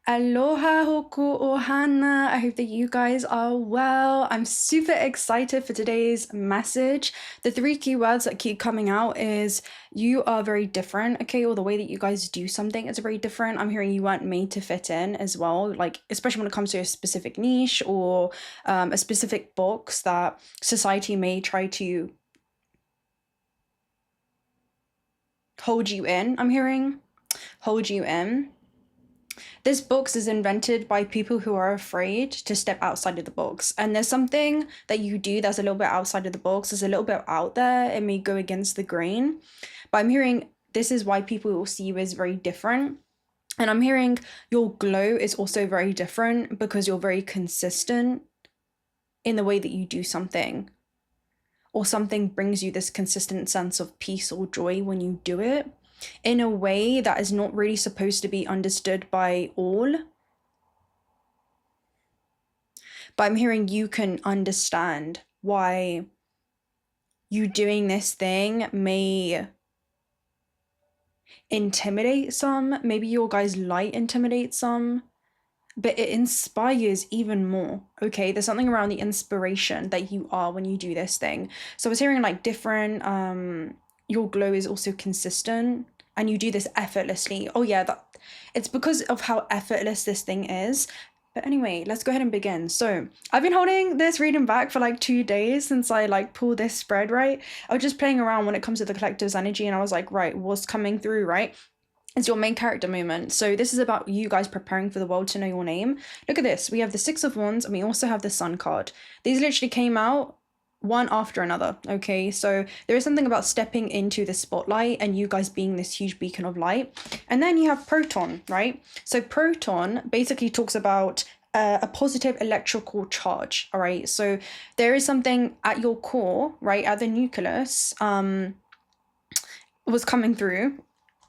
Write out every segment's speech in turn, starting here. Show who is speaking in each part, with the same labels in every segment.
Speaker 1: Aloha hoku ohana. I hope that you guys are well. I'm super excited for today's message. The three keywords that keep coming out is you are very different, okay? Or the way that you guys do something is very different. I'm hearing you weren't made to fit in as well, like especially when it comes to a specific niche or a specific box that society may try to hold you in. I'm hearing hold you in. This box is invented by people who are afraid to step outside of the box. And there's something that you do that's a little bit outside of the box, there's a little bit out there, it may go against the grain. But I'm hearing this is why people will see you as very different. And I'm hearing your glow is also very different because you're very consistent in the way that you do something. Or something brings you this consistent sense of peace or joy when you do it, in a way that is not really supposed to be understood by all. But I'm hearing you can understand why you doing this thing may intimidate some. Maybe your guys' light intimidates some, but it inspires even more, okay? There's something around the inspiration that you are when you do this thing. So I was hearing like different, your glow is also consistent and you do this effortlessly. Oh yeah, it's because of how effortless this thing is. But anyway, let's go ahead and begin. So I've been holding this reading back for like 2 days since I like pulled this spread, right? I was just playing around when it comes to the collective's energy and I was like, right, what's coming through, right? It's your main character moment. So this is about you guys preparing for the world to know your name. Look at this. We have the Six of Wands and we also have the Sun card. These literally came out one after another, okay? So there is something about stepping into the spotlight and you guys being this huge beacon of light. And then you have Proton, right? So Proton basically talks about a positive electrical charge, all right? So there is something at your core, right, at the nucleus, was coming through.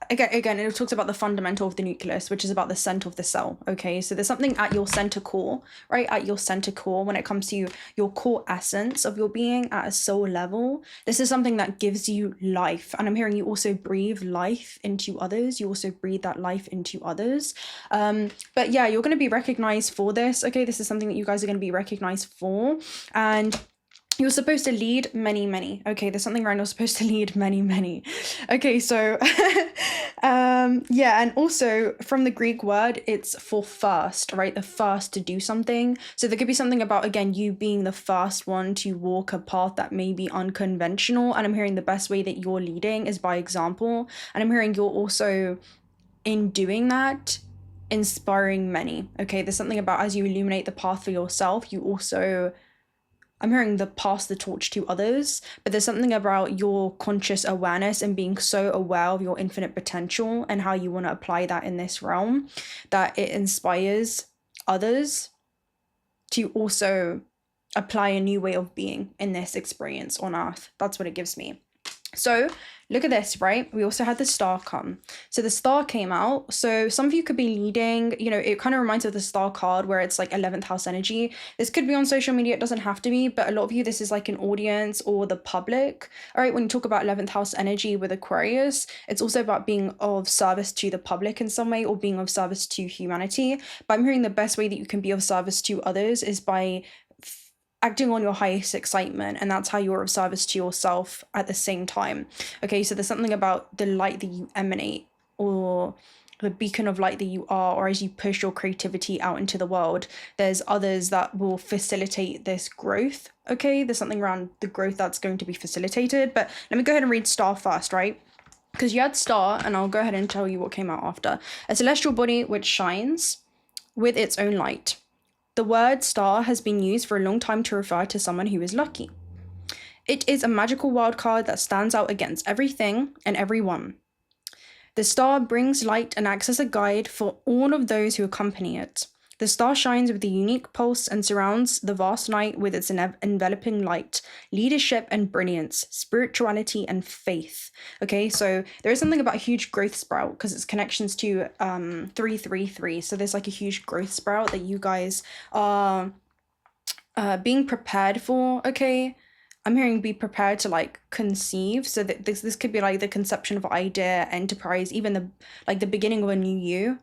Speaker 1: Again, it talks about the fundamental of the nucleus, which is about the center of the cell, okay? So there's something at your center core, right? At your center core when it comes to your core essence of your being at a soul level. This is something that gives you life. And I'm hearing you also breathe life into others. You also breathe that life into others. But yeah, you're going to be recognized for this, okay? This is something that you guys are going to be recognized for. And you're supposed to lead many. Okay, there's something around you're supposed to lead many. Okay, so yeah, and also from the Greek word, it's for first, right? The first to do something. So there could be something about, again, you being the first one to walk a path that may be unconventional. And I'm hearing the best way that you're leading is by example. And I'm hearing you're also, in doing that, inspiring many. Okay, there's something about as you illuminate the path for yourself, you also, I'm hearing pass the torch to others, but there's something about your conscious awareness and being so aware of your infinite potential and how you want to apply that in this realm, that it inspires others to also apply a new way of being in this experience on Earth. That's what it gives me. So look at this, right? We also had the star come. So the star came out. So some of you could be leading, you know, it kind of reminds of the star card where it's like 11th house energy. This could be on social media. It doesn't have to be, but a lot of you, this is like an audience or the public. All right. When you talk about 11th house energy with Aquarius, it's also about being of service to the public in some way or being of service to humanity. But I'm hearing the best way that you can be of service to others is by acting on your highest excitement, and that's how you're of service to yourself at the same time. Okay, so there's something about the light that you emanate or the beacon of light that you are, or as you push your creativity out into the world, there's others that will facilitate this growth. Okay, there's something around the growth that's going to be facilitated. But let me go ahead and read star first, right? Because you had star, and I'll go ahead and tell you what came out after. A celestial body which shines with its own light. The word star has been used for a long time to refer to someone who is lucky. It is a magical wild card that stands out against everything and everyone. The star brings light and acts as a guide for all of those who accompany it. The star shines with a unique pulse and surrounds the vast night with its enveloping light, leadership and brilliance, spirituality and faith. Okay, so there is something about a huge growth sprout because it's connections to 333. So there's like a huge growth sprout that you guys are being prepared for. Okay, I'm hearing be prepared to like conceive. So that this could be like the conception of idea, enterprise, even the beginning of a new you.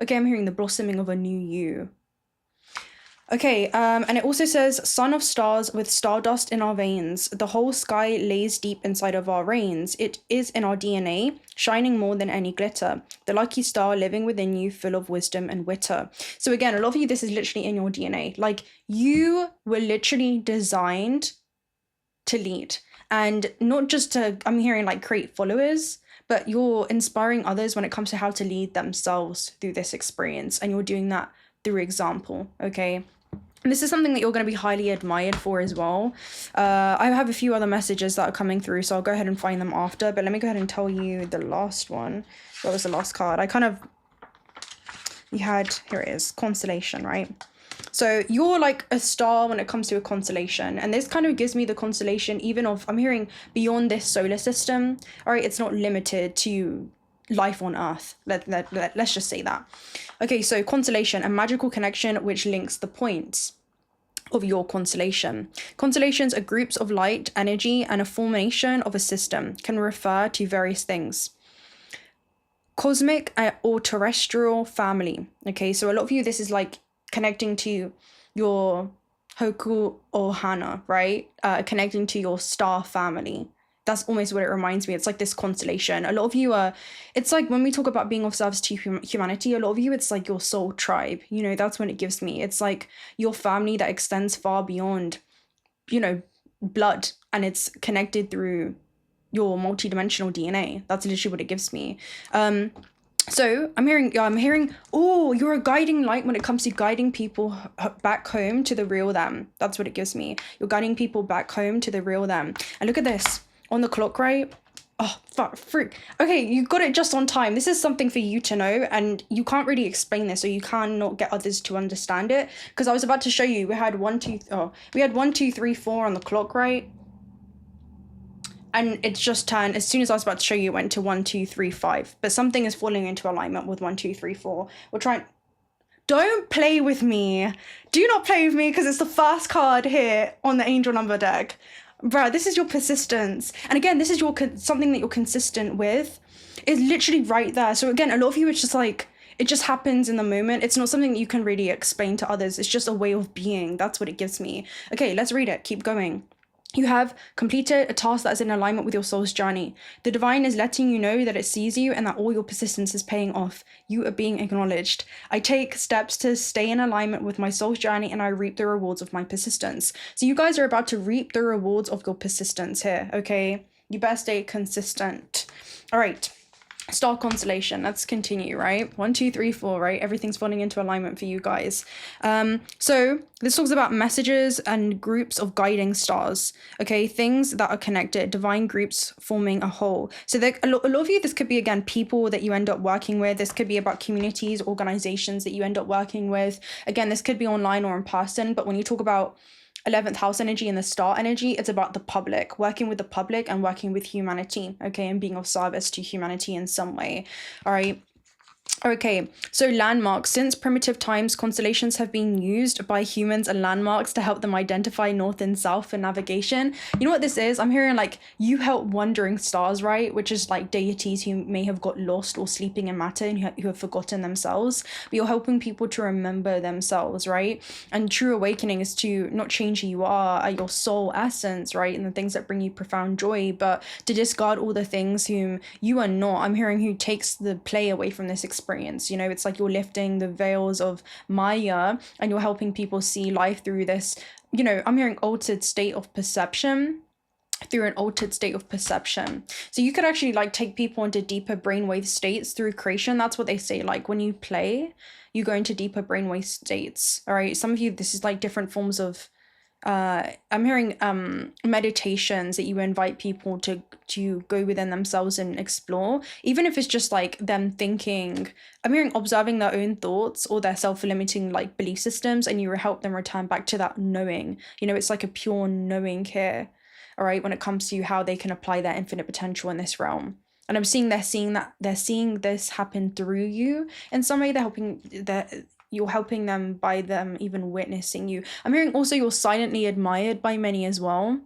Speaker 1: Okay, I'm hearing the blossoming of a new you. Okay, and it also says, son of stars with stardust in our veins, the whole sky lays deep inside of our reins. It is in our DNA, shining more than any glitter. The lucky star living within you, full of wisdom and witter. So again, a lot of you, this is literally in your DNA. Like, you were literally designed to lead. And not just to, I'm hearing like create followers, but you're inspiring others when it comes to how to lead themselves through this experience. And you're doing that through example, okay? And this is something that you're going to be highly admired for as well. I have a few other messages that are coming through, so I'll go ahead and find them after. But let me go ahead and tell you the last one. What was the last card? You had, here it is, constellation, right? So you're like a star when it comes to a constellation. And this kind of gives me the constellation even of, I'm hearing beyond this solar system. All right, it's not limited to life on Earth. Let's just say that. Okay, so constellation, a magical connection which links the points of your constellation. Constellations are groups of light, energy, and a formation of a system, can refer to various things. Cosmic or terrestrial family. Okay, so a lot of you, this is like connecting to your Hoku or Hana, right? Connecting to your star family. That's almost what it reminds me. It's like this constellation. A lot of you are, it's like when we talk about being of service to humanity, a lot of you, it's like your soul tribe. You know, that's when it gives me. It's like your family that extends far beyond, you know, blood, and it's connected through your multidimensional DNA. That's literally what it gives me. So I'm hearing, oh, you're a guiding light when it comes to guiding people back home to the real them. That's what it gives me. You're guiding people back home to the real them. And look at this. On the clock, right? Oh, fuck, freak. Okay, you got it just on time. This is something for you to know, and you can't really explain this, or you cannot get others to understand it. Because I was about to show you, we had 1, 2, 3, 4 on the clock, right? And it's just turned, as soon as I was about to show you, it went to 1, 2, 3, 5. But something is falling into alignment with 1, 2, 3, 4. We're trying. Don't play with me. Do not play with me, because it's the first card here on the angel number deck. Bruh, this is your persistence. And again, this is your something that you're consistent with. It's literally right there. So again, a lot of you, it's just like, it just happens in the moment. It's not something that you can really explain to others. It's just a way of being. That's what it gives me. Okay, let's read it. Keep going. You have completed a task that is in alignment with your soul's journey. The divine is letting you know that it sees you and that all your persistence is paying off. You are being acknowledged. I take steps to stay in alignment with my soul's journey, and I reap the rewards of my persistence. So you guys are about to reap the rewards of your persistence here, okay? You better stay consistent. All right. Star constellation, let's continue, right? 1, 2, 3, 4, right? Everything's falling into alignment for you guys. So this talks about messages and groups of guiding stars, okay? Things that are connected, divine groups forming a whole. So a lot of you, this could be, again, people that you end up working with. This could be about communities, organizations that you end up working with. Again, this could be online or in person, but when you talk about 11th house energy and the star energy, it's about the public, working with the public and working with humanity, okay, and being of service to humanity in some way. All right. Okay, so landmarks. Since primitive times, constellations have been used by humans and landmarks to help them identify north and south for navigation. You know what this is? I'm hearing like you help wandering stars, right? Which is like deities who may have got lost or sleeping in matter and who have forgotten themselves. But you're helping people to remember themselves, right? And true awakening is to not change who you are, your soul essence, right? And the things that bring you profound joy, but to discard all the things whom you are not. I'm hearing who takes the play away from this experience. You know, it's like you're lifting the veils of Maya and you're helping people see life through this, you know, I'm hearing altered state of perception. Through an altered state of perception. So you could actually like take people into deeper brainwave states through creation. That's what they say. Like when you play, you go into deeper brainwave states. All right. Some of you, this is like different forms of I'm hearing meditations that you invite people to go within themselves and explore, even if it's just like them thinking. I'm hearing observing their own thoughts or their self-limiting like belief systems, and you help them return back to that knowing. You know, it's like a pure knowing here, all right, when it comes to how they can apply their infinite potential in this realm. And I'm seeing they're seeing this happen through you in some way. You're helping them by them even witnessing you. I'm hearing also you're silently admired by many as well.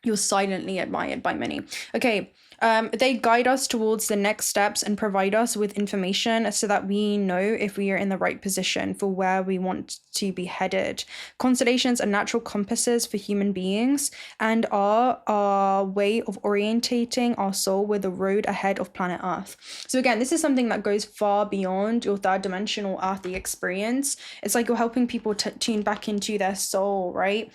Speaker 1: You're silently admired by many. Okay. They guide us towards the next steps and provide us with information so that we know if we are in the right position for where we want to be headed. Constellations are natural compasses for human beings and are our way of orientating our soul with the road ahead of planet Earth. So again, this is something that goes far beyond your third dimensional earthly experience. It's like you're helping people tune back into their soul, right?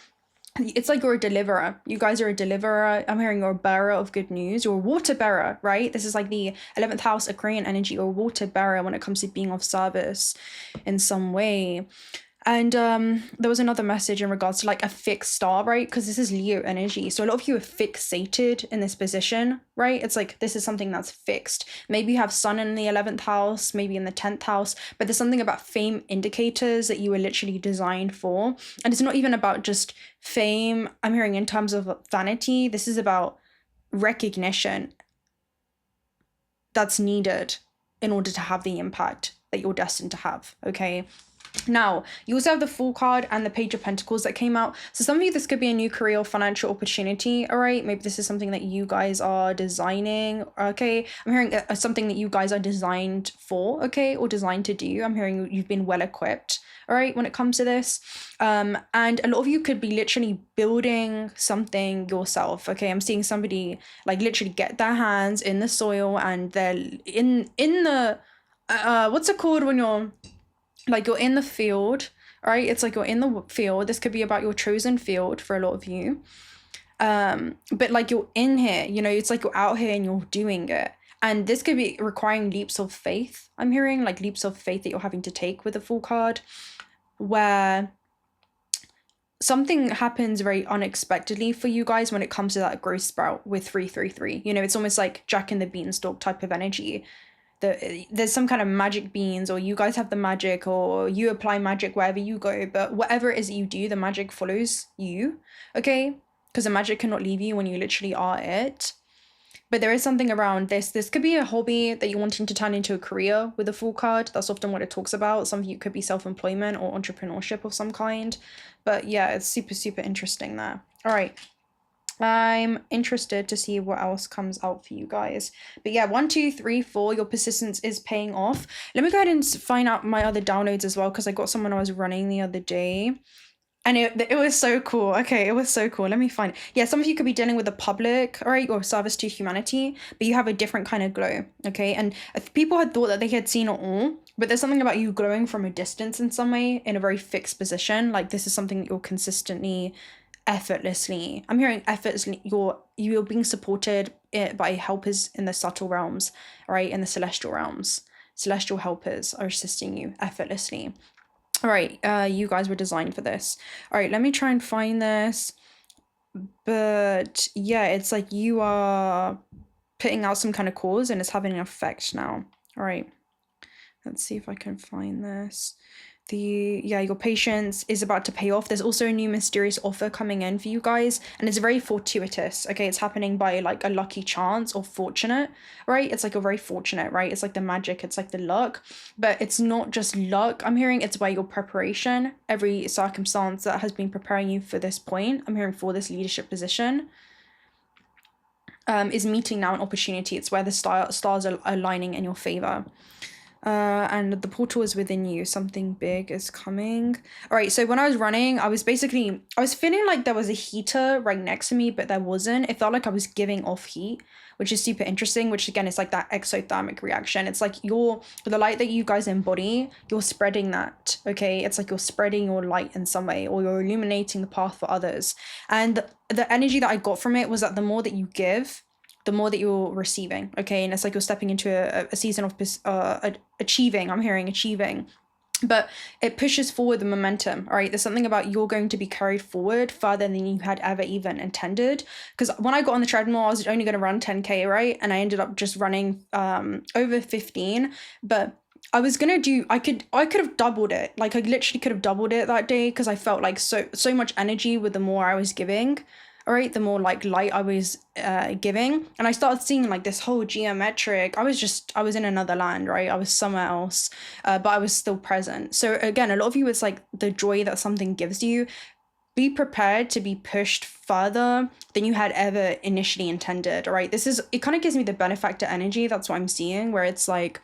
Speaker 1: It's like you're a deliverer. You guys are a deliverer. I'm hearing you're a bearer of good news. You're a water bearer, right? This is like the 11th house Aquarian energy, or water bearer when it comes to being of service in some way. And there was another message in regards to like a fixed star, right? Because this is Leo energy. So a lot of you are fixated in this position, right? It's like this is something that's fixed. Maybe you have sun in the 11th house, maybe in the 10th house, but there's something about fame indicators that you were literally designed for. And it's not even about just fame. I'm hearing in terms of vanity. This is about recognition that's needed in order to have the impact that you're destined to have, okay? Now, you also have the Fool card and the Page of Pentacles that came out. So some of you, this could be a new career or financial opportunity, all right? Maybe this is something that you guys are designing, okay? I'm hearing something that you guys are designed for, okay? Or designed to do. I'm hearing you've been well equipped, all right, when it comes to this. And a lot of you could be literally building something yourself, okay? I'm seeing somebody like literally get their hands in the soil and they're in the, what's it called when you're in the field, right? It's like you're in the field. This could be about your chosen field for a lot of you. But like you're in here, you know, it's like you're out here and you're doing it. And this could be requiring leaps of faith. I'm hearing like leaps of faith that you're having to take with the Fool card, where something happens very unexpectedly for you guys when it comes to that growth sprout with 333. You know, it's almost like Jack and the Beanstalk type of energy. There's some kind of magic beans, or you guys have the magic, or you apply magic wherever you go, but whatever it is that you do, the magic follows you, okay? Because the magic cannot leave you when you literally are it. But there is something around this could be a hobby that you're wanting to turn into a career with the Fool card. That's often what it talks about. Some of you could be self-employment or entrepreneurship of some kind, but yeah, it's super, super interesting there. All right. I'm interested to see what else comes out for you guys. But yeah, 1, 2, 3, 4, your persistence is paying off. Let me go ahead and find out my other downloads as well, because I got someone I was running the other day. And it was so cool. Okay, it was so cool. Let me find. Yeah, some of you could be dealing with the public, all right, or service to humanity, but you have a different kind of glow, okay? And if people had thought that they had seen it all, but there's something about you glowing from a distance in some way, in a very fixed position. Like this is something that you're consistently, effortlessly, I'm hearing effortlessly, you're being supported by helpers in the subtle realms, right? In the celestial realms. Celestial helpers are assisting you effortlessly. All right, you guys were designed for this. All right, let me try and find this. But yeah, it's like you are putting out some kind of cause and it's having an effect now. All right, let's see if I can find this. Your patience is about to pay off. There's also a new mysterious offer coming in for you guys, and it's very fortuitous, okay? It's happening by like a lucky chance or fortunate, right? It's like you're very fortunate, right? It's like the magic, it's like the luck, but it's not just luck. I'm hearing it's by your preparation. Every circumstance that has been preparing you for this point, I'm hearing for this leadership position, is meeting now an opportunity. It's where the stars are aligning in your favor. And the portal is within you. Something big is coming. All right, so when I was running, I was feeling like there was a heater right next to me, but there wasn't. It felt like I was giving off heat, which is super interesting, which again is like that exothermic reaction. It's like the light that you guys embody, you're spreading that, okay? It's like you're spreading your light in some way, or you're illuminating the path for others. And the energy that I got from it was that the more that you give, the more that you're receiving, okay? And it's like you're stepping into a season of achieving. I'm hearing achieving. But it pushes forward the momentum, all right? There's something about you're going to be carried forward further than you had ever even intended. Because when I got on the treadmill, I was only going to run 10K, right? And I ended up just running over 15. But I was going to do, I could have doubled it. Like I literally could have doubled it that day because I felt like so much energy with the more I was giving. All right, the more like light I was giving, and I started seeing like this whole geometric, I was in another land, right? I was somewhere else, but I was still present. So again, a lot of you, it's like the joy that something gives you, be prepared to be pushed further than you had ever initially intended. All right, it kind of gives me the benefactor energy. That's what I'm seeing, where it's like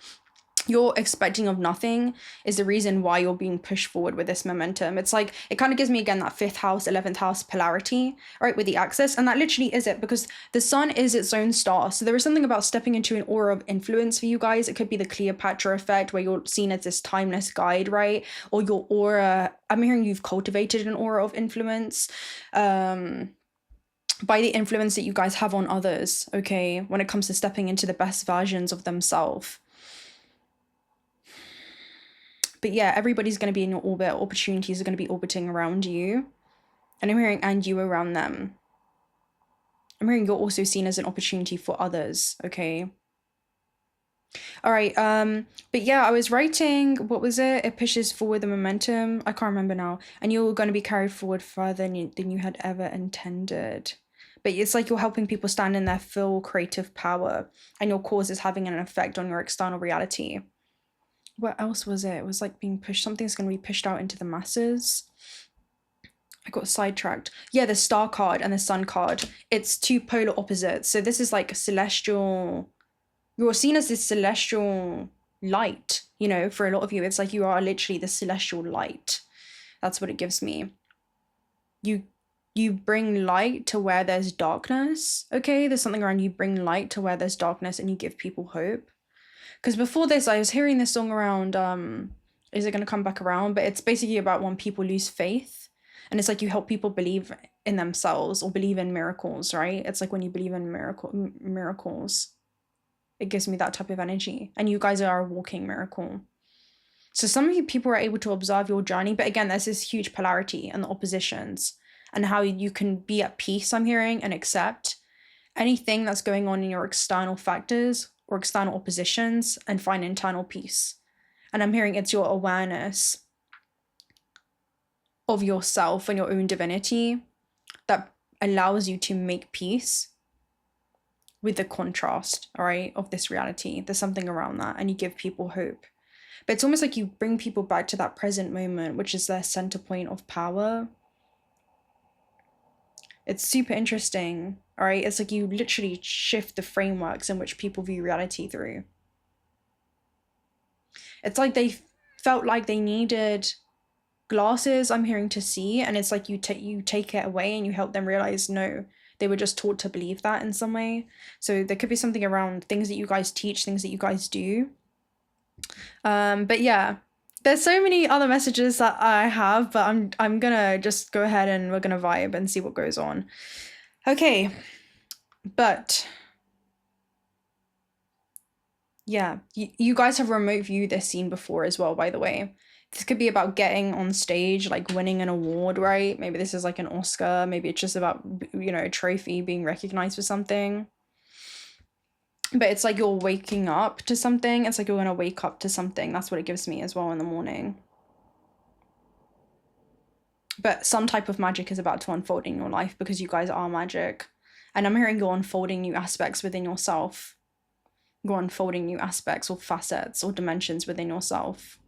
Speaker 1: you're expecting of nothing is the reason why you're being pushed forward with this momentum. It's like, it kind of gives me, again, that 5th house, 11th house polarity, right, with the axis. And that literally is it, because the sun is its own star. So there is something about stepping into an aura of influence for you guys. It could be the Cleopatra effect, where you're seen as this timeless guide, right? Or your aura, I'm hearing you've cultivated an aura of influence, by the influence that you guys have on others, okay, when it comes to stepping into the best versions of themselves. But yeah, everybody's going to be in your orbit. Opportunities are going to be orbiting around you. And I'm hearing, and you around them. I'm hearing you're also seen as an opportunity for others, okay? All right, but yeah, I was writing, what was it? It pushes forward the momentum. I can't remember now. And you're going to be carried forward further than you had ever intended. But it's like you're helping people stand in their full creative power. And your cause is having an effect on your external reality. What else was it? It was like being pushed. Something's going to be pushed out into the masses. I got sidetracked. Yeah, the star card and the sun card. It's two polar opposites. So this is like celestial. You're seen as this celestial light, you know, for a lot of you. It's like you are literally the celestial light. That's what it gives me. You bring light to where there's darkness. Okay, there's something around you bring light to where there's darkness and you give people hope. Because before this, I was hearing this song around, is it going to come back around? But it's basically about when people lose faith. And it's like you help people believe in themselves or believe in miracles, right? It's like when you believe in miracles, it gives me that type of energy. And you guys are a walking miracle. So some of you people are able to observe your journey. But again, there's this huge polarity and the oppositions. And how you can be at peace, I'm hearing, and accept anything that's going on in your external factors or external oppositions and find internal peace. And I'm hearing it's your awareness of yourself and your own divinity that allows you to make peace with the contrast, all right, of this reality. There's something around that, and you give people hope. But it's almost like you bring people back to that present moment, which is their center point of power. It's super interesting, all right? It's like you literally shift the frameworks in which people view reality through. It's like they felt like they needed glasses, I'm hearing, to see, and it's like you take it away and you help them realize, no, they were just taught to believe that in some way. So there could be something around things that you guys teach, things that you guys do. But yeah. There's so many other messages that I have, but I'm gonna just go ahead and we're gonna vibe and see what goes on. Okay, but yeah, you guys have remote viewed this scene before as well, by the way. This could be about getting on stage, like winning an award, right? Maybe this is like an Oscar. Maybe it's just about, you know, a trophy, being recognized for something. But it's like you're waking up to something. It's like you're going to wake up to something. That's what it gives me as well in the morning. But some type of magic is about to unfold in your life because you guys are magic. And I'm hearing you're unfolding new aspects within yourself. You're unfolding new aspects or facets or dimensions within yourself.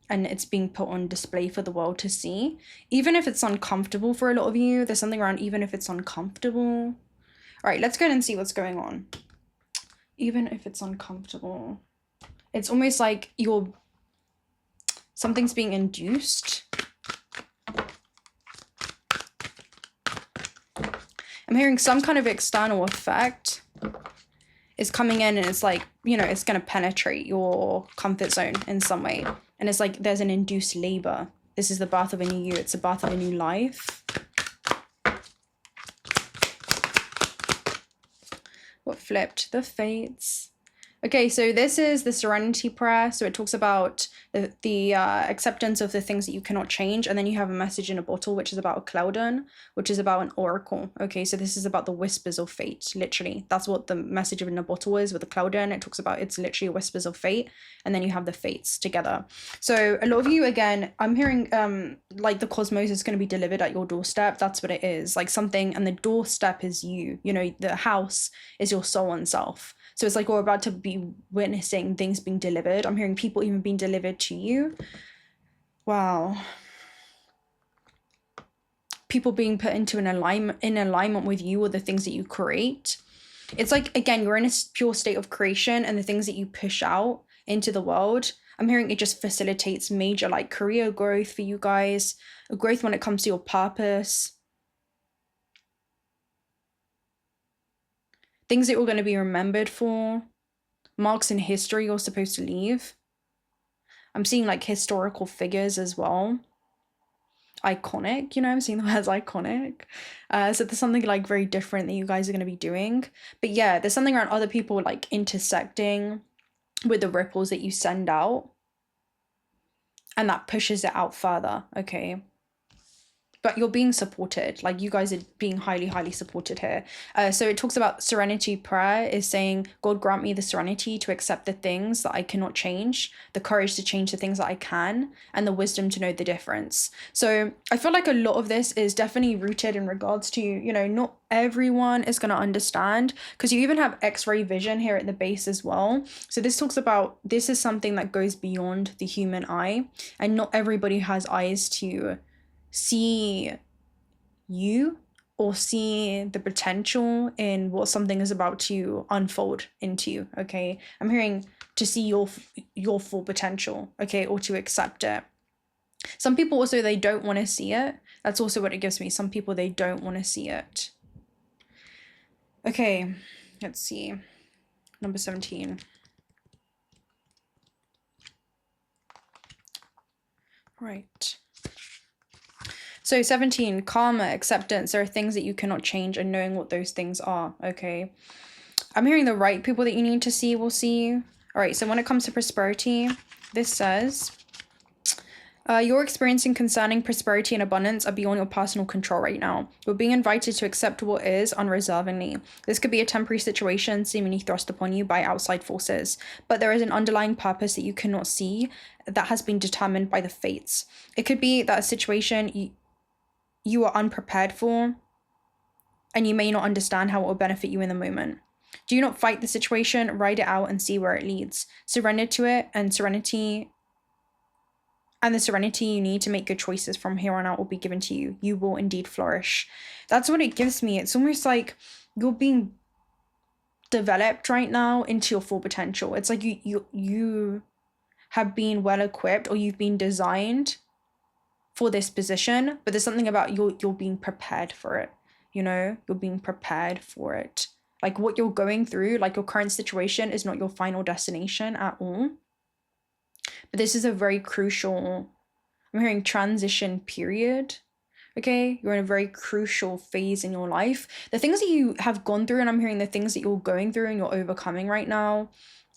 Speaker 1: And it's being put on display for the world to see. Even if it's uncomfortable for a lot of you, there's something around even if it's uncomfortable. All right, let's go ahead and see what's going on. Even if it's uncomfortable, it's almost like something's being induced. I'm hearing some kind of external effect is coming in, and it's like, you know, it's going to penetrate your comfort zone in some way. And it's like there's an induced labor. This is the birth of a new you. It's the birth of a new life. What flipped? The fates. Okay, so this is the Serenity Prayer. So it talks about the acceptance of the things that you cannot change. And then you have a message in a bottle, which is about a Hl'eudun, which is about an oracle. Okay, so this is about the whispers of fate, literally. That's what the message in a bottle is with the Hl'eudun. It talks about it's literally whispers of fate. And then you have the fates together. So a lot of you, again, I'm hearing like the cosmos is going to be delivered at your doorstep. That's what it is. Like something, and the doorstep is you. You know, the house is your soul and self. So it's like we're about to be witnessing things being delivered. I'm hearing people even being delivered to you. Wow. people being put into an alignment with you or the things that you create. It's like, again, you're in a pure state of creation, and the things that you push out into the world, I'm hearing it just facilitates major like career growth for you guys, a growth when it comes to your purpose, things that you're going to be remembered for, marks in history you're supposed to leave. I'm seeing like historical figures as well. Iconic, you know, I'm seeing the words iconic. So there's something like very different that you guys are going to be doing. But yeah, there's something around other people like intersecting with the ripples that you send out, and that pushes it out further, okay? But you're being supported, like you guys are being highly supported here. So it talks about serenity prayer is saying, God grant me the serenity to accept the things that I cannot change, the courage to change the things that I can, and the wisdom to know the difference. So I feel like a lot of this is definitely rooted in regards to, you know, not everyone is going to understand, because you even have X-ray vision here at the base as well. So this talks about, this is something that goes beyond the human eye, and not everybody has eyes to see you or see the potential in what something is about to unfold into, okay? I'm hearing to see your full potential, okay, or to accept it. Some people also, they don't want to see it. That's also what it gives me. Some people, they don't want to see it. Okay, let's see. Number 17. Right. So 17, karma, acceptance. There are things that you cannot change, and knowing what those things are, okay? I'm hearing the right people that you need to see will see you. All right, so when it comes to prosperity, this says, your experiencing concerning prosperity and abundance are beyond your personal control right now. You're being invited to accept what is unreservedly. This could be a temporary situation seemingly thrust upon you by outside forces, but there is an underlying purpose that you cannot see that has been determined by the fates. It could be that a situation you are unprepared for, and you may not understand how it will benefit you in the moment. Do not fight the situation, ride it out and see where it leads. Surrender to it, and the serenity you need to make good choices from here on out will be given to you. You will indeed flourish. That's what it gives me. It's almost like you're being developed right now into your full potential. It's like you have been well equipped, or you've been designed for this position, but there's something about you're being prepared for it, you know? You're being prepared for it. Like what you're going through, like your current situation is not your final destination at all. But this is a very crucial, I'm hearing transition period, okay? You're in a very crucial phase in your life. The things that you have gone through, and I'm hearing the things that you're going through and you're overcoming right now,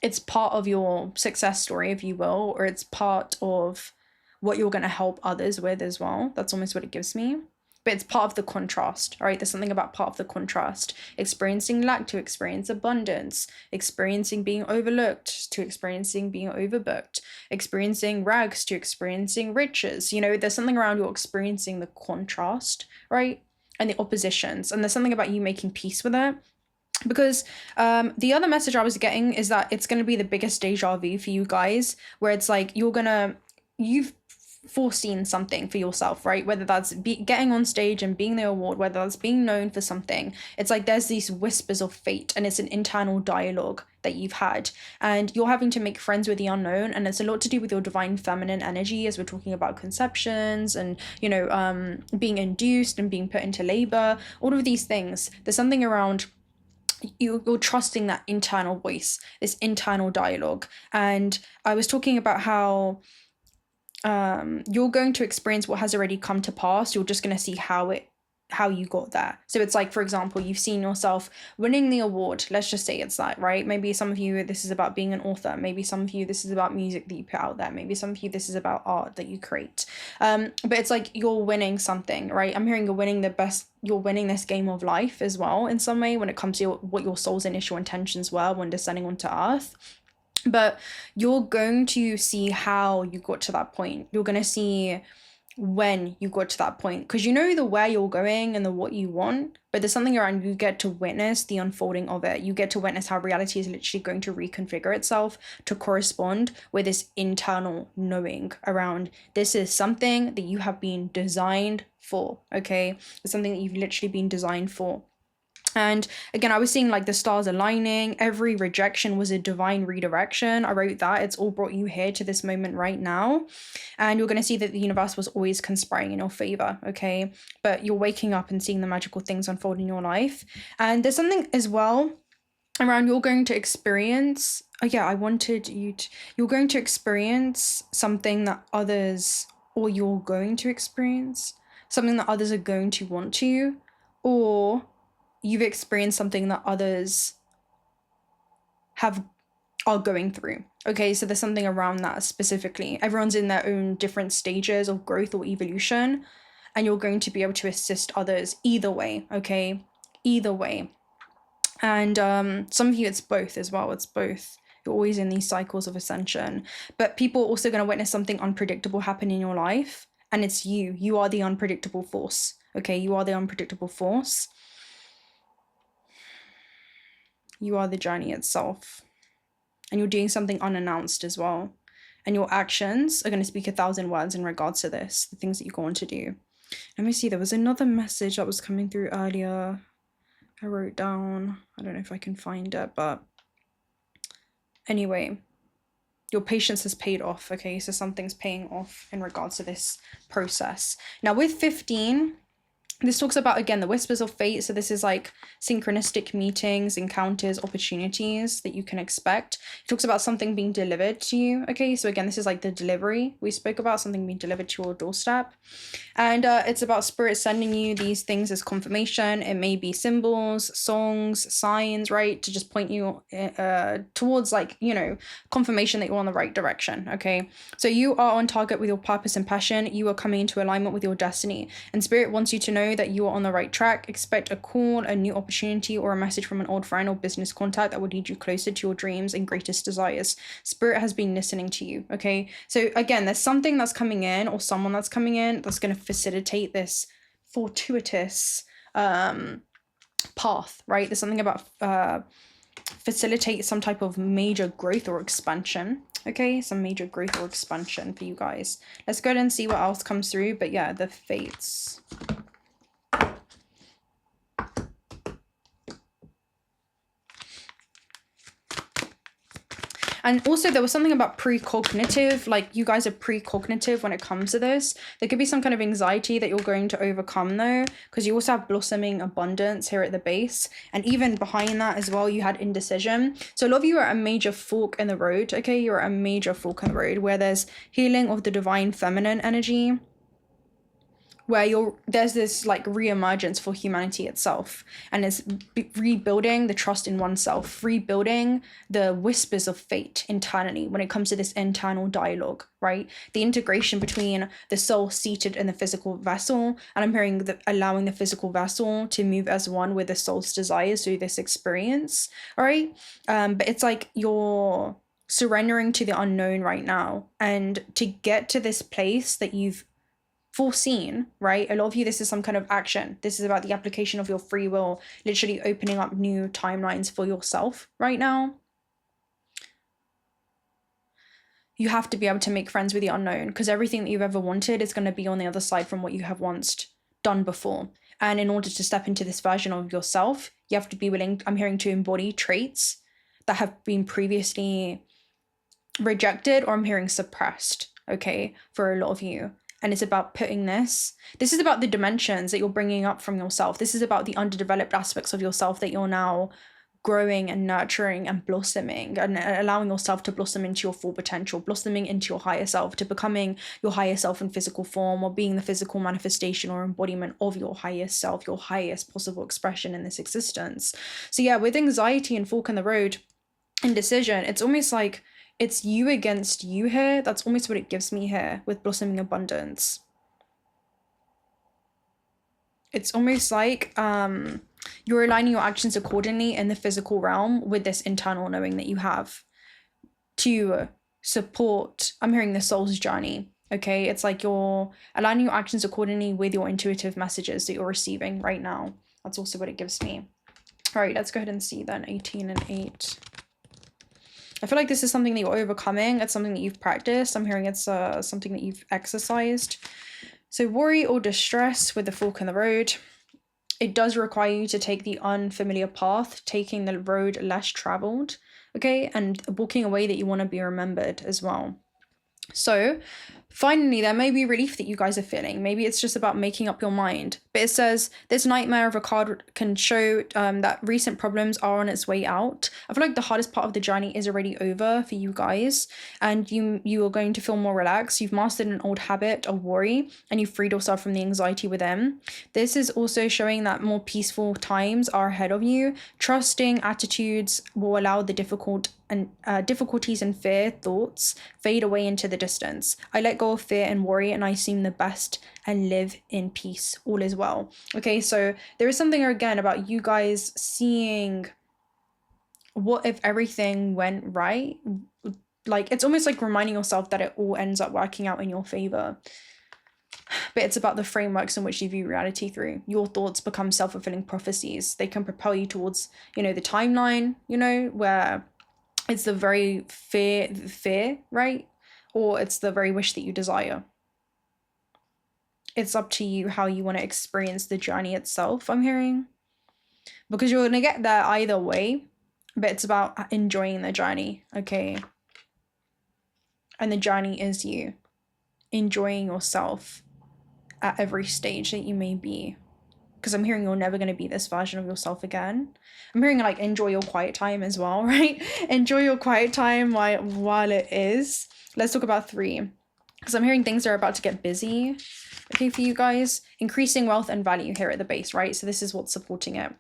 Speaker 1: it's part of your success story, if you will, or it's part of what you're going to help others with as well. That's almost what it gives me. But it's part of the contrast, all right? There's something about part of the contrast. Experiencing lack to experience abundance. Experiencing being overlooked to experiencing being overbooked. Experiencing rags to experiencing riches. You know, there's something around you're experiencing the contrast, right? And the oppositions. And there's something about you making peace with it. Because the other message I was getting is that it's going to be the biggest deja vu for you guys, where it's like you've foreseen something for yourself, right? Whether that's getting on stage and being the award, whether that's being known for something. It's like there's these whispers of fate, and it's an internal dialogue that you've had, and you're having to make friends with the unknown, and it's a lot to do with your divine feminine energy, as we're talking about conceptions and, you know, being induced and being put into labor, all of these things. There's something around you're trusting that internal voice, this internal dialogue. And I was talking about how you're going to experience what has already come to pass. You're just going to see how you got there. So it's like, for example, you've seen yourself winning the award. Let's just say it's that, right? Maybe some of you, this is about being an author. Maybe some of you, this is about music that you put out there. Maybe some of you, this is about art that you create. But it's like you're winning something, right? I'm hearing you're winning this game of life as well in some way when it comes to what your soul's initial intentions were when descending onto earth. But you're going to see how you got to that point. You're going to see when you got to that point, because you know the where you're going and the what you want, but there's something around you get to witness the unfolding of it. You get to witness how reality is literally going to reconfigure itself to correspond with this internal knowing around this is something that you have been designed for. Okay, it's something that you've literally been designed for. And again, I was seeing like the stars aligning. Every rejection was a divine redirection. I wrote that. It's all brought you here to this moment right now. And you're going to see that the universe was always conspiring in your favor, okay? But you're waking up and seeing the magical things unfold in your life. And there's something as well around you're going to experience. Oh yeah, I wanted you to, you're going to experience something that others, or you're going to experience something that others are going to want to, or you've experienced something that others are going through. Okay, so there's something around that specifically. Everyone's in their own different stages of growth or evolution, and you're going to be able to assist others either way, okay? Either way. And some of you, it's both as well. It's both. You're always in these cycles of ascension. But people are also going to witness something unpredictable happen in your life, and it's you. You are the unpredictable force, okay? You are the unpredictable force. You are the journey itself, and you're doing something unannounced as well, and your actions are going to speak 1,000 words in regards to this, the things that you go on to do. Let me see, there was another message that was coming through earlier. I wrote down, I don't know if I can find it, but anyway, your patience has paid off, okay? So something's paying off in regards to this process. Now with 15, this talks about, again, the whispers of fate. So this is like synchronistic meetings, encounters, opportunities that you can expect. It talks about something being delivered to you. Okay, so again, this is like the delivery we spoke about, something being delivered to your doorstep. And it's about spirit sending you these things as confirmation. It may be symbols, songs, signs, right? To just point you towards, like, you know, confirmation that you're on the right direction. Okay, so you are on target with your purpose and passion. You are coming into alignment with your destiny. And spirit wants you to know that you are on the right track. Expect a call, a new opportunity, or a message from an old friend or business contact that will lead you closer to your dreams and greatest desires. Spirit has been listening to you, okay? So again, there's something that's coming in, or someone that's coming in, that's going to facilitate this fortuitous path, right? There's something about facilitate some type of major growth or expansion. Okay, some major growth or expansion for you guys. Let's go ahead and see what else comes through. But yeah, the fates. And also there was something about precognitive, like you guys are precognitive when it comes to this. There could be some kind of anxiety that you're going to overcome though, because you also have blossoming abundance here at the base. And even behind that as well, you had indecision. So a lot of you are at a major fork in the road, okay? You're at a major fork in the road where there's healing of the divine feminine energy, where there's this like re-emergence for humanity itself, and it's rebuilding the trust in oneself, rebuilding the whispers of fate internally when it comes to this internal dialogue, right? The integration between the soul seated in the physical vessel, and I'm hearing allowing the physical vessel to move as one with the soul's desires through this experience, all right? But it's like you're surrendering to the unknown right now, and to get to this place that you've foreseen, right? A lot of you, this is some kind of action. This is about the application of your free will, literally opening up new timelines for yourself right now. You have to be able to make friends with the unknown, because everything that you've ever wanted is going to be on the other side from what you have once done before. And in order to step into this version of yourself, you have to be willing, I'm hearing, to embody traits that have been previously rejected, or I'm hearing suppressed, okay, for a lot of you. And it's about putting this is about the dimensions that you're bringing up from yourself. This is about the underdeveloped aspects of yourself that you're now growing and nurturing and blossoming, and allowing yourself to blossom into your full potential, blossoming into your higher self, to becoming your higher self in physical form, or being the physical manifestation or embodiment of your highest self, your highest possible expression in this existence. So yeah, with anxiety and fork in the road, indecision, it's almost like it's you against you here. That's almost what it gives me here with blossoming abundance. It's almost like you're aligning your actions accordingly in the physical realm with this internal knowing that you have to support, I'm hearing, the soul's journey, Okay, it's like you're aligning your actions accordingly with your intuitive messages that you're receiving right now. That's also what it gives me. All right, let's go ahead and see then 18 and 8. I feel like this is something that you're overcoming. It's something that you've practiced. I'm hearing it's something that you've exercised. So worry or distress with the fork in the road. It does require you to take the unfamiliar path, taking the road less traveled, okay, and walking a way that you want to be remembered as well. So finally, there may be relief that you guys are feeling. Maybe it's just about making up your mind. But it says this nightmare of a card can show that recent problems are on its way out. I feel like the hardest part of the journey is already over for you guys, and you are going to feel more relaxed. You've mastered an old habit of worry, and you've freed yourself from the anxiety within. This is also showing that more peaceful times are ahead of you. Trusting attitudes will allow the difficulties and fear thoughts fade away into the distance. I let go of fear and worry, and I seem the best and live in peace. All is well. Okay, so there is something again about you guys seeing what if everything went right. Like, it's almost like reminding yourself that it all ends up working out in your favor. But it's about the frameworks in which you view reality through. Your thoughts become self-fulfilling prophecies. They can propel you towards, the timeline, where it's the very fear, right? Or it's the very wish that you desire. It's up to you how you want to experience the journey itself, I'm hearing. Because you're going to get there either way, but it's about enjoying the journey, okay? And the journey is you enjoying yourself at every stage that you may be. Because I'm hearing you're never going to be this version of yourself again. I'm hearing like enjoy your quiet time as well, right? Enjoy your quiet time while it is. Let's talk about 3. Because I'm hearing things are about to get busy, okay, for you guys. Increasing wealth and value here at the base, right? So this is what's supporting it.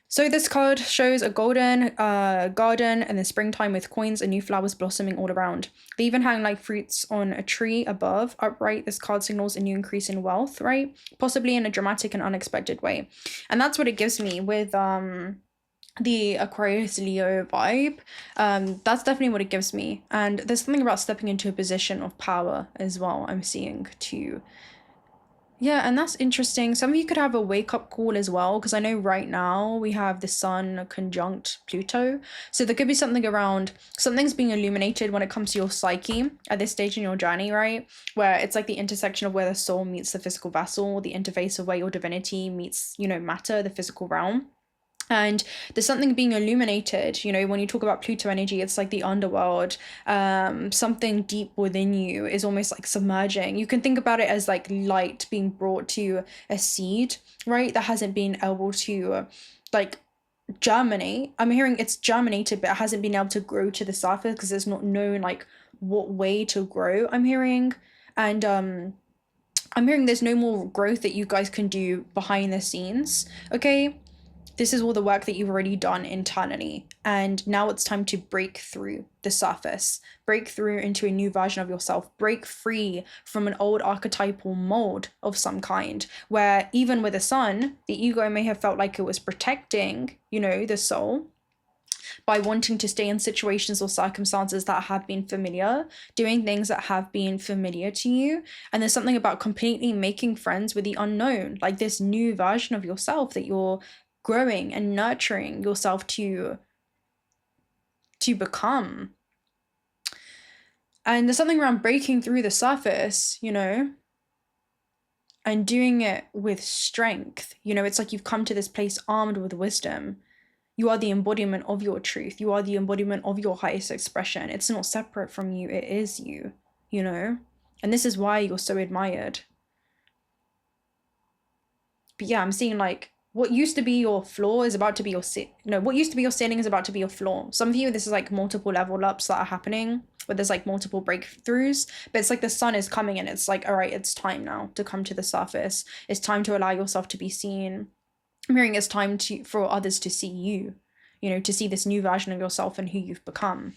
Speaker 1: So this card shows a golden garden in the springtime with coins and new flowers blossoming all around. They even hang like fruits on a tree above. Upright, this card signals a new increase in wealth, right? Possibly in a dramatic and unexpected way. And that's what it gives me with the Aquarius Leo vibe. That's definitely what it gives me. And there's something about stepping into a position of power as well, I'm seeing too. Yeah, and that's interesting. Some of you could have a wake-up call as well, because I know right now we have the sun conjunct Pluto. So there could be something around, something's being illuminated when it comes to your psyche at this stage in your journey, right? Where it's like the intersection of where the soul meets the physical vessel, the interface of where your divinity meets, matter, the physical realm. And there's something being illuminated, when you talk about Pluto energy, it's like the underworld. Something deep within you is almost like submerging. You can think about it as like light being brought to a seed, right? That hasn't been able to like germinate. I'm hearing it's germinated, but it hasn't been able to grow to the surface because it's not known like what way to grow, I'm hearing. And I'm hearing there's no more growth that you guys can do behind the scenes, okay? This is all the work that you've already done internally. And now it's time to break through the surface, break through into a new version of yourself, break free from an old archetypal mold of some kind, where even with the sun, the ego may have felt like it was protecting, the soul by wanting to stay in situations or circumstances that have been familiar, doing things that have been familiar to you. And there's something about completely making friends with the unknown, like this new version of yourself that you're growing and nurturing yourself to become. And there's something around breaking through the surface, and doing it with strength. It's like you've come to this place armed with wisdom. You are the embodiment of your truth. You are the embodiment of your highest expression. It's not separate from you. It is you, and this is why you're so admired. But yeah, I'm seeing like, what used to be your flaw is about to be what used to be your ceiling is about to be your floor. Some of you, this is like multiple level ups that are happening, where there's like multiple breakthroughs, but it's like the sun is coming and it's like, all right, it's time now to come to the surface. It's time to allow yourself to be seen. I'm hearing it's time for others to see you, you know, to see this new version of yourself and who you've become.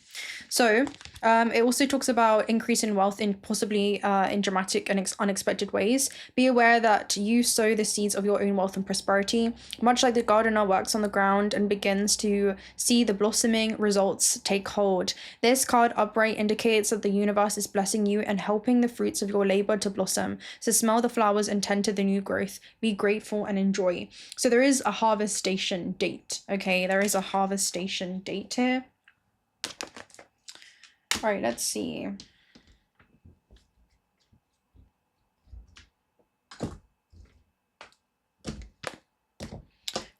Speaker 1: So it also talks about increasing wealth in possibly in dramatic and unexpected ways. Be aware that you sow the seeds of your own wealth and prosperity, much like the gardener works on the ground and begins to see the blossoming results take hold. This card upright indicates that the universe is blessing you and helping the fruits of your labor to blossom. So smell the flowers and tend to the new growth. Be grateful and enjoy. So there is a harvestation date. Okay, there is a harvestation date here. All right, let's see.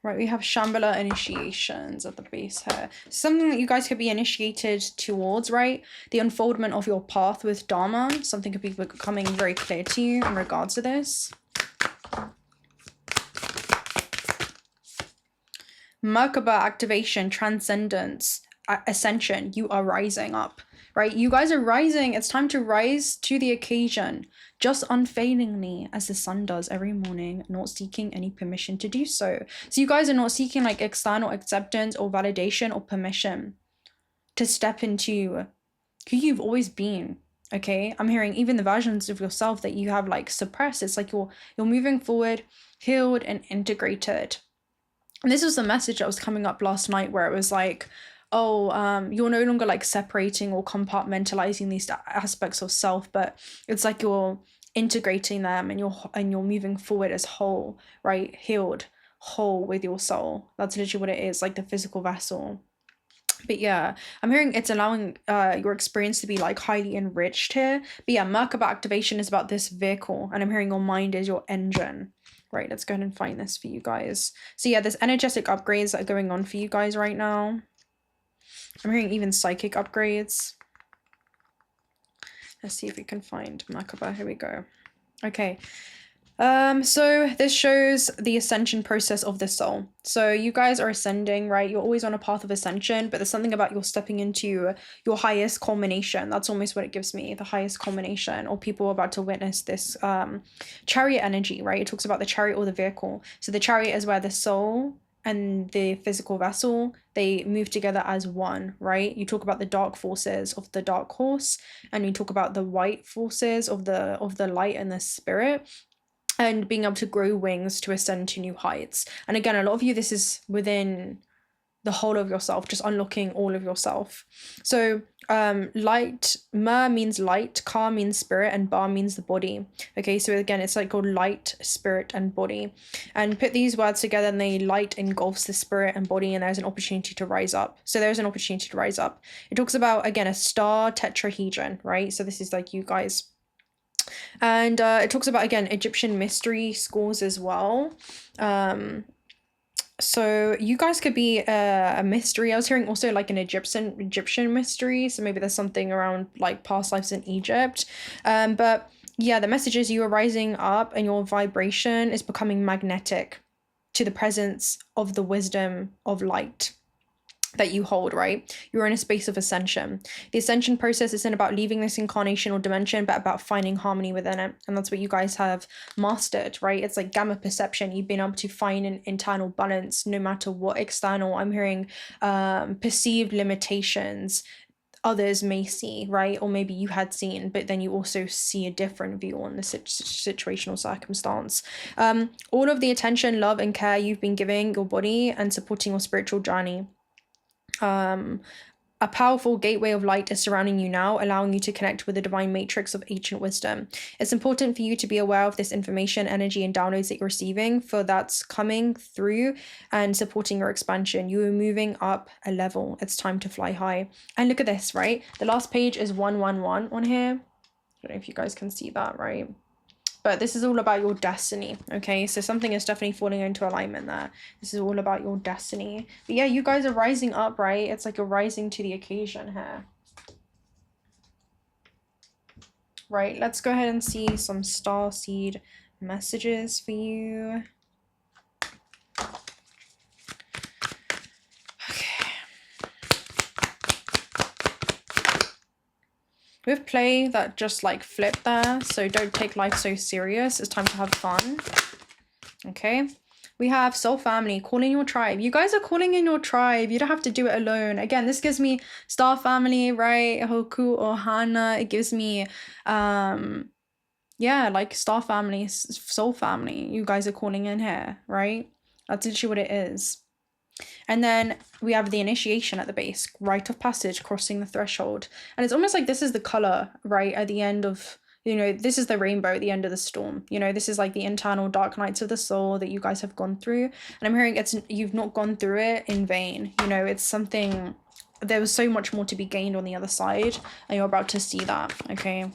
Speaker 1: Right, we have Shambhala initiations at the base here. Something that you guys could be initiated towards, right? The unfoldment of your path with Dharma. Something could be becoming very clear to you in regards to this. Merkaba activation, transcendence, ascension. You are rising up. Right, you guys are rising. It's time to rise to the occasion, just unfailingly, as the sun does every morning, not seeking any permission to do so. So you guys are not seeking like external acceptance or validation or permission to step into who you've always been. Okay, I'm hearing even the versions of yourself that you have like suppressed. It's like you're moving forward, healed and integrated. And this was the message that was coming up last night, where it was like, oh, you're no longer like separating or compartmentalizing these aspects of self, but it's like you're integrating them and you're moving forward as whole, right? Healed, whole with your soul. That's literally what it is, like the physical vessel. But yeah, I'm hearing it's allowing your experience to be like highly enriched here. But yeah, Merkaba activation is about this vehicle, and I'm hearing your mind is your engine. Right, let's go ahead and find this for you guys. So yeah, there's energetic upgrades that are going on for you guys right now. I'm hearing even psychic upgrades. Let's see if we can find Merkaba. Here we go. Okay. So this shows the ascension process of the soul. So you guys are ascending, right? You're always on a path of ascension, but there's something about you're stepping into your highest culmination. That's almost what it gives me, the highest culmination, or people are about to witness this chariot energy, right? It talks about the chariot or the vehicle. So the chariot is where the soul and the physical vessel, they move together as one, right? You talk about the dark forces of the dark horse, and you talk about the white forces of the light and the spirit, and being able to grow wings to ascend to new heights. And again, a lot of you, this is within the whole of yourself, just unlocking all of yourself. So light, ma means light, ka means spirit, and ba means the body. Okay, so again, it's like called light, spirit, and body. And put these words together, and they light engulfs the spirit and body, and there's an opportunity to rise up. So there's an opportunity to rise up. It talks about, again, a star tetrahedron, right? So this is like you guys. And it talks about, again, Egyptian mystery schools as well. So you guys could be a mystery. I was hearing also like an Egyptian mystery. So maybe there's something around like past lives in Egypt. But yeah, the message is you are rising up and your vibration is becoming magnetic to the presence of the wisdom of light that you hold, right? You're in a space of ascension. The ascension process isn't about leaving this incarnation or dimension, but about finding harmony within it. And that's what you guys have mastered, right? It's like gamma perception. You've been able to find an internal balance no matter what external, I'm hearing, perceived limitations others may see, right? Or maybe you had seen, but then you also see a different view on the situational circumstance. All of the attention, love, and care you've been giving your body and supporting your spiritual journey. A powerful gateway of light is surrounding you now, allowing you to connect with the divine matrix of ancient wisdom. It's important for you to be aware of this information, energy, and downloads that you're receiving, for that's coming through and supporting your expansion. You are moving up a level. It's time to fly high. And look at this, right? The last page is 111 on here. I don't know if you guys can see that, right? But this is all about your destiny, okay? So something is definitely falling into alignment there. This is all about your destiny. But yeah, you guys are rising up, right? It's like you're rising to the occasion here. Right, let's go ahead and see some starseed messages for you. With play, that just like flip there, so don't take life so serious. It's time to have fun. Okay, We have soul family, call in your tribe. You guys are calling in your tribe. You don't have to do it alone. Again, this gives me star family, right? Hoku or Hana. It gives me, yeah, like star family, soul family. You guys are calling in here, right? That's literally what it is. And then we have the initiation at the base, rite of passage, crossing the threshold. And it's almost like this is the color, right, at the end of, you know, this is the rainbow at the end of the storm. You know, this is like the internal dark nights of the soul that you guys have gone through. And I'm hearing you've not gone through it in vain. You know, it's something, there was so much more to be gained on the other side, and you're about to see that, okay?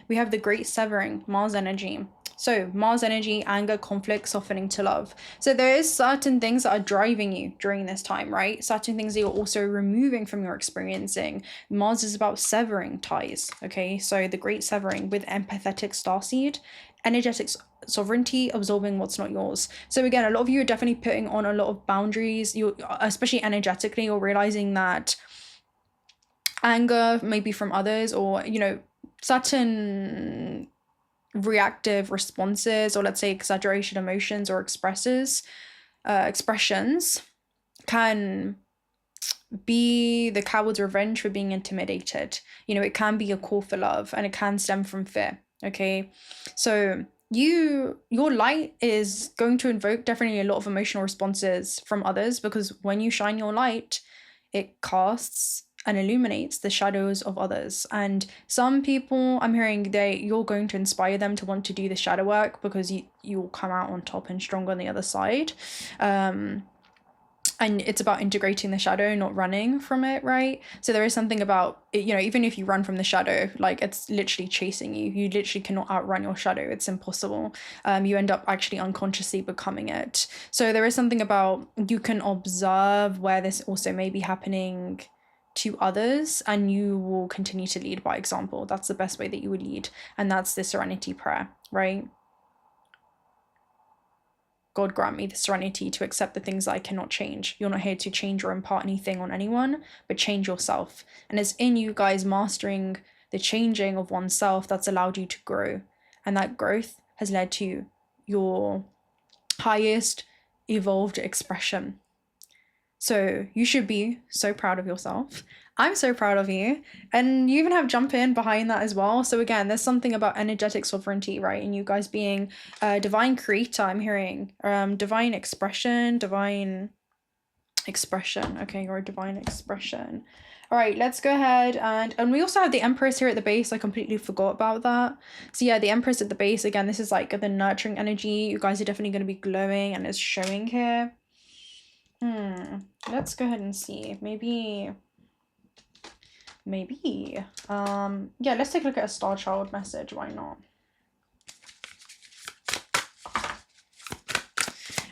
Speaker 1: We have the great severing, Mars energy. So Mars energy, anger, conflict, softening to love. So there is certain things that are driving you during this time, right? Certain things that you're also removing from your experiencing. Mars is about severing ties, okay? So the great severing with empathetic starseed, energetic sovereignty, absorbing what's not yours. So again, a lot of you are definitely putting on a lot of boundaries. You, especially energetically, you're realizing that anger maybe from others, or, you know, certain reactive responses, or let's say exaggeration emotions or expressions can be the coward's revenge for being intimidated. You know, it can be a call for love, and it can stem from fear, okay? So your light is going to invoke definitely a lot of emotional responses from others, because when you shine your light, it casts and illuminates the shadows of others. And some people, I'm hearing you're going to inspire them to want to do the shadow work, because you'll come out on top and stronger on the other side. And it's about integrating the shadow, not running from it, right? So there is something about, you know, even if you run from the shadow, like it's literally chasing you. You literally cannot outrun your shadow. It's impossible. You end up actually unconsciously becoming it. So there is something about, you can observe where this also may be happening to others, and you will continue to lead by example. That's the best way that you would lead. And that's the serenity prayer, right? God grant me the serenity to accept the things that I cannot change. You're not here to change or impart anything on anyone, but change yourself. And it's in you guys mastering the changing of oneself that's allowed you to grow. And that growth has led to your highest evolved expression. So you should be so proud of yourself. I'm so proud of you. And you even have jump in behind that as well. So again, there's something about energetic sovereignty, right? And you guys being divine creator, I'm hearing. Divine expression. Okay, you're a divine expression. All right, let's go ahead. And we also have the Empress here at the base. I completely forgot about that. So yeah, the Empress at the base. Again, this is like the nurturing energy. You guys are definitely going to be glowing, and it's showing here. Let's go ahead and see. Maybe yeah, let's take a look at a star child message. Why not?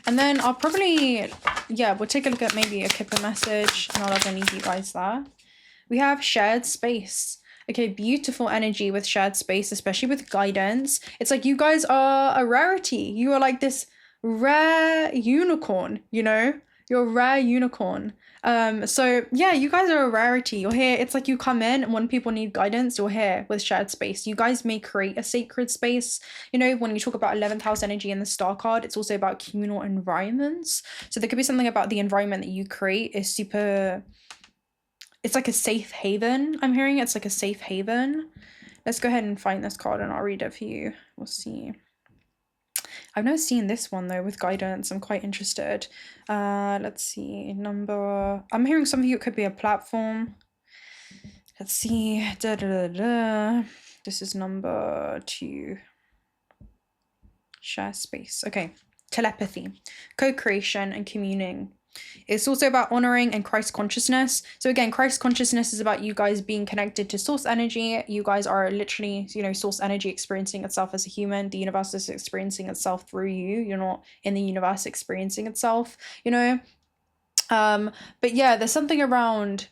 Speaker 1: And then I'll probably, yeah, we'll take a look at maybe a Kipper message, and I'll have any of you guys there. We have shared space. Okay, beautiful energy with shared space, especially with guidance. It's like you guys are a rarity. You are like this rare unicorn, you know? You're a rare unicorn. So yeah, you guys are a rarity. You're here. It's like you come in, and when people need guidance, you're here with shared space. You guys may create a sacred space. You know, when you talk about 11th house energy in the star card, it's also about communal environments. So there could be something about the environment that you create is super, it's like a safe haven. I'm hearing it's like a safe haven. Let's go ahead and find this card, and I'll read it for you. We'll see. I've never seen this one though with guidance. I'm quite interested. Let's see. I'm hearing some of you, it could be a platform. Let's see. This is number 2. Share space. Okay. Telepathy, co-creation, and communing. It's also about honoring and Christ consciousness. So again, Christ consciousness is about you guys being connected to source energy. You guys are literally, you know, source energy experiencing itself as a human. The universe is experiencing itself through you. You're not in the universe experiencing itself, you know. But yeah, there's something around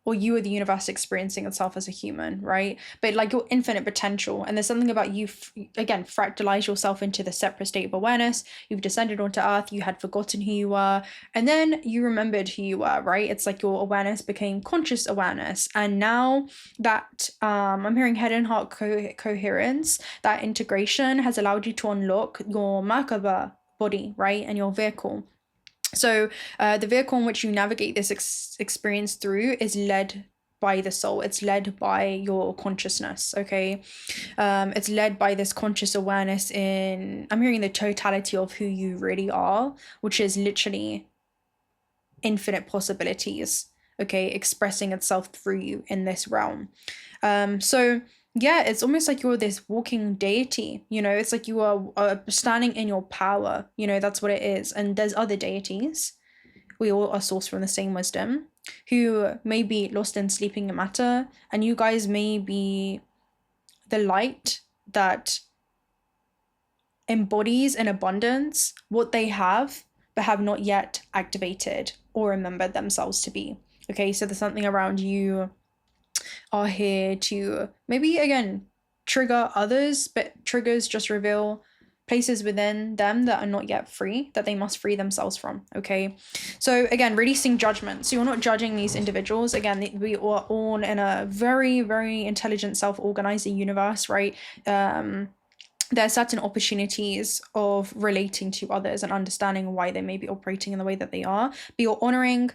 Speaker 1: or you are the universe experiencing itself as a human, right? But like your infinite potential. And there's something about you, again, fractalize yourself into the separate state of awareness. You've descended onto earth, you had forgotten who you were, and then you remembered who you were, right? It's like your awareness became conscious awareness. And now that I'm hearing head and heart coherence, that integration has allowed you to unlock your Merkaba body, right? And your vehicle. So the vehicle in which you navigate this experience through is led by the soul. It's led by your consciousness, okay? It's led by this conscious awareness in, I'm hearing the totality of who you really are, which is literally infinite possibilities, okay? Expressing itself through you in this realm. So yeah, it's almost like you're this walking deity, you know, it's like you are standing in your power, you know, that's what it is. And there's other deities, we all are sourced from the same wisdom, who may be lost in sleeping matter, and you guys may be the light that embodies in abundance what they have, but have not yet activated or remembered themselves to be. Okay, so there's something around you are here to maybe again trigger others, but triggers just reveal places within them that are not yet free, that they must free themselves from. Okay, so again, releasing judgment. So you're not judging these individuals. Again, we are all in a very, very intelligent, self-organizing universe, right? There are certain opportunities of relating to others and understanding why they may be operating in the way that they are, but you're honoring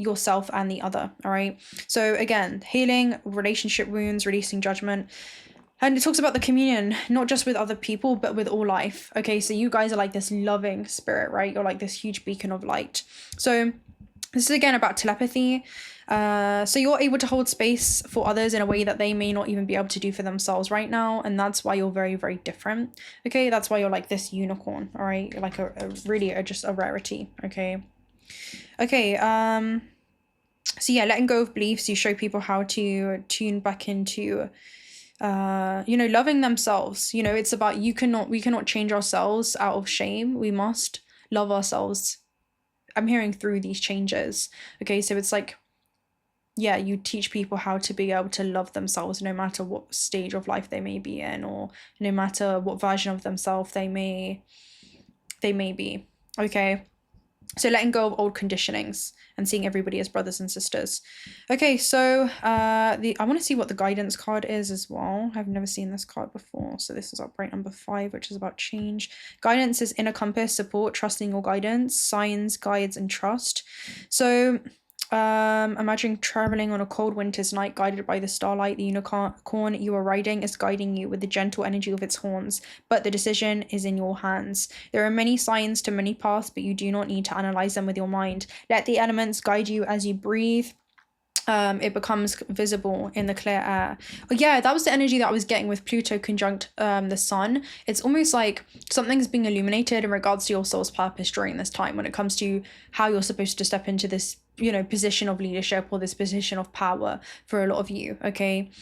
Speaker 1: yourself and the other. All right, so again, healing relationship wounds, releasing judgment. And it talks about the communion, not just with other people, but with all life. Okay, so you guys are like this loving spirit, right? You're like this huge beacon of light. So this is again about telepathy. So you're able to hold space for others in a way that they may not even be able to do for themselves right now. And that's why you're very, very different. Okay, that's why you're like this unicorn. All right, you're like just a rarity. Okay. Okay, so yeah, letting go of beliefs. You show people how to tune back into loving themselves. You know, it's about we cannot change ourselves out of shame. We must love ourselves. I'm hearing through these changes. Okay, so it's like, yeah, you teach people how to be able to love themselves no matter what stage of life they may be in, or no matter what version of themselves they may be. Okay, so letting go of old conditionings and seeing everybody as brothers and sisters. Okay, so I want to see what the guidance card is as well. I've never seen this card before. So this is upright number 5, which is about change. Guidance is inner compass, support, trusting your guidance, signs, guides, and trust. So imagine traveling on a cold winter's night, guided by the starlight. The unicorn you are riding is guiding you with the gentle energy of its horns, but the decision is in your hands. There are many signs to many paths, but you do not need to analyze them with your mind. Let the elements guide you as you breathe. It becomes visible in the clear air. Oh, yeah, that was the energy that I was getting with Pluto conjunct the sun. It's almost like something's being illuminated in regards to your soul's purpose during this time, when it comes to how you're supposed to step into this, position of leadership, or this position of power for a lot of you. Okay,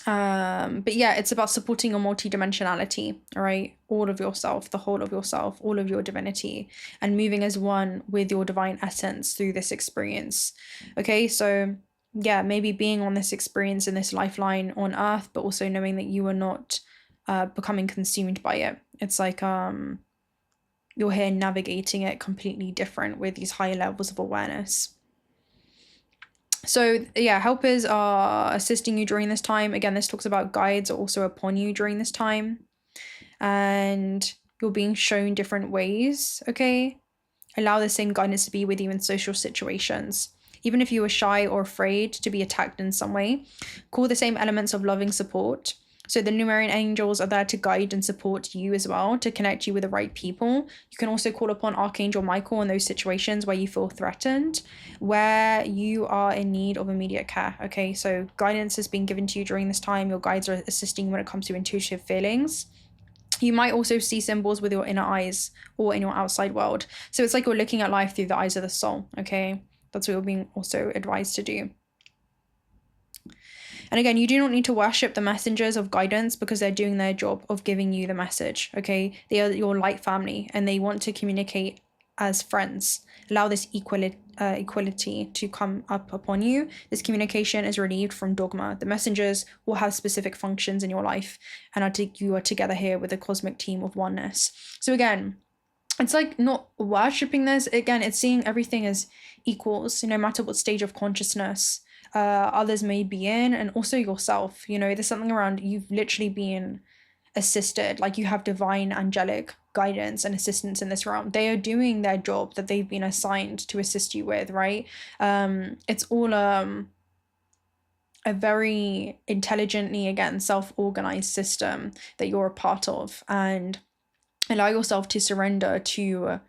Speaker 1: but yeah, it's about supporting your multidimensionality. All right, all of yourself, the whole of yourself, all of your divinity, and moving as one with your divine essence through this experience. Okay, so yeah, maybe being on this experience in this lifeline on earth, but also knowing that you are not becoming consumed by it. It's like you're here navigating it completely different with these higher levels of awareness. So yeah, helpers are assisting you during this time. Again, this talks about guides are also upon you during this time, and you're being shown different ways. Okay, allow the same guidance to be with you in social situations. Even if you are shy or afraid to be attacked in some way, call the same elements of loving support. So the Numerian angels are there to guide and support you as well, to connect you with the right people. You can also call upon Archangel Michael in those situations where you feel threatened, where you are in need of immediate care. Okay, so guidance has been given to you during this time. Your guides are assisting when it comes to intuitive feelings. You might also see symbols with your inner eyes or in your outside world. So it's like you're looking at life through the eyes of the soul. Okay, that's what you're being also advised to do. And again, you do not need to worship the messengers of guidance, because they're doing their job of giving you the message, okay? They are your light family, and they want to communicate as friends. Allow this equality to come up upon you. This communication is relieved from dogma. The messengers will have specific functions in your life, and you are together here with a cosmic team of oneness. So again, it's like not worshipping this. Again, it's seeing everything as equals, no matter what stage of consciousness others may be in, and also yourself. There's something around you've literally been assisted, like you have divine angelic guidance and assistance in this realm. They are doing their job that they've been assigned to assist you with, right? It's all a very intelligently, again, self-organized system that you're a part of, and allow yourself to surrender to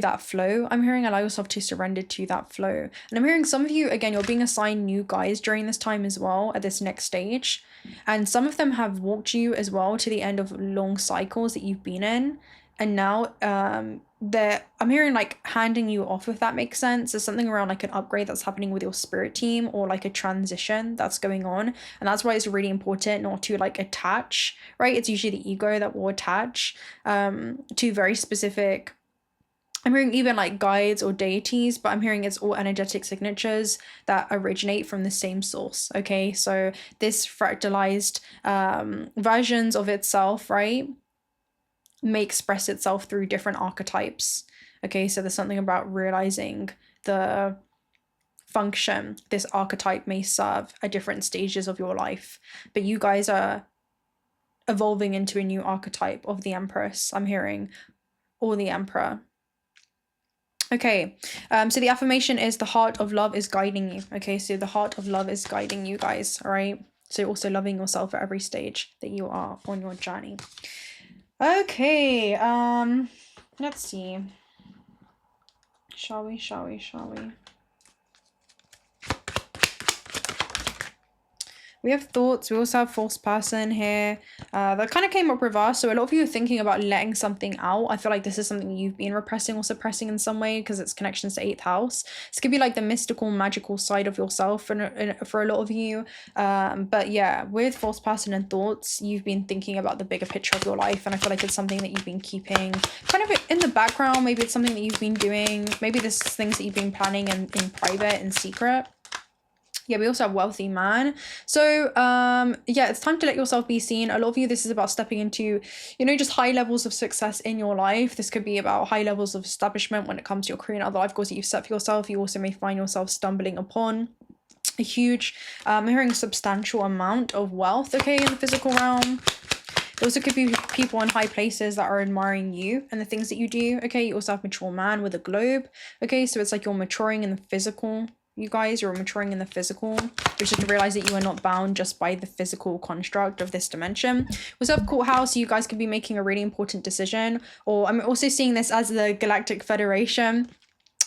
Speaker 1: that flow. I'm hearing allow yourself to surrender to that flow. And I'm hearing some of you, again, you're being assigned new guides during this time as well, at this next stage. And some of them have walked you as well to the end of long cycles that you've been in. And now I'm hearing like handing you off, if that makes sense. There's something around like an upgrade that's happening with your spirit team, or like a transition that's going on. And that's why it's really important not to like attach, right? It's usually the ego that will attach to very specific, I'm hearing even like guides or deities, but I'm hearing it's all energetic signatures that originate from the same source, okay? So this fractalized versions of itself, right, may express itself through different archetypes, okay? So there's something about realizing the function this archetype may serve at different stages of your life. But you guys are evolving into a new archetype of the Empress, I'm hearing, or the Emperor. Okay, so the affirmation is the heart of love is guiding you. Okay, so the heart of love is guiding you guys, all right? So also loving yourself at every stage that you are on your journey. Okay, let's see. Shall we? We have thoughts. We also have false person here. That kind of came up reverse. So a lot of you are thinking about letting something out. I feel like this is something you've been repressing or suppressing in some way, because it's connections to 8th house. This could be like the mystical, magical side of yourself for a lot of you. But yeah, with false person and thoughts, you've been thinking about the bigger picture of your life. And I feel like it's something that you've been keeping kind of in the background. Maybe it's something that you've been doing. Maybe this is things that you've been planning in private, in secret. Yeah, we also have wealthy man. So yeah, it's time to let yourself be seen. A lot of you, this is about stepping into, just high levels of success in your life. This could be about high levels of establishment when it comes to your career and other life goals that you've set for yourself. You also may find yourself stumbling upon a huge, I'm hearing a substantial amount of wealth, okay, in the physical realm. There also could be people in high places that are admiring you and the things that you do, okay? You also have mature man with a globe, okay? So it's like you're maturing in the physical. You guys, you're maturing in the physical. You just have to realize that you are not bound just by the physical construct of this dimension. We also have courthouse. So you guys could be making a really important decision. Or I'm also seeing this as the Galactic Federation.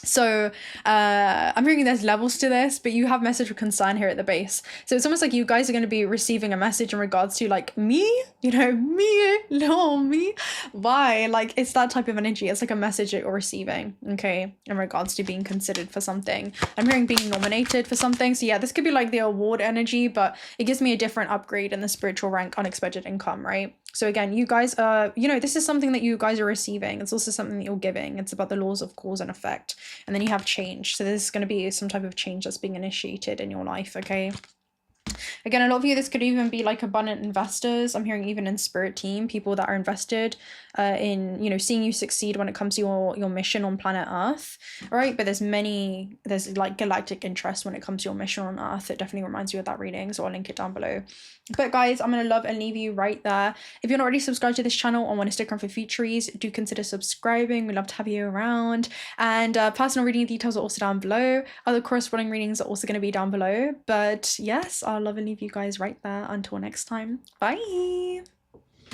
Speaker 1: So I'm hearing there's levels to this, but you have message of concern here at the base. So it's almost like you guys are going to be receiving a message in regards to like me, me, why? Like it's that type of energy. It's like a message that you're receiving, okay, in regards to being considered for something. I'm hearing being nominated for something. So yeah, this could be like the award energy, but it gives me a different upgrade in the spiritual rank, unexpected income, right? So again, you guys are, this is something that you guys are receiving. It's also something that you're giving. It's about the laws of cause and effect. And then you have change. So this is going to be some type of change that's being initiated in your life, okay? Again, a lot of you, this could even be like abundant investors. I'm hearing even in spirit team, people that are invested in, seeing you succeed when it comes to your mission on planet Earth. All right. But there's like galactic interest when it comes to your mission on Earth. It definitely reminds you of that reading. So I'll link it down below. But guys, I'm going to love and leave you right there. If you're not already subscribed to this channel and want to stick around for features, do consider subscribing. We'd love to have you around. And personal reading details are also down below. Other corresponding readings are also going to be down below. But yes, I'll love and leave you guys right there. Until next time. Bye.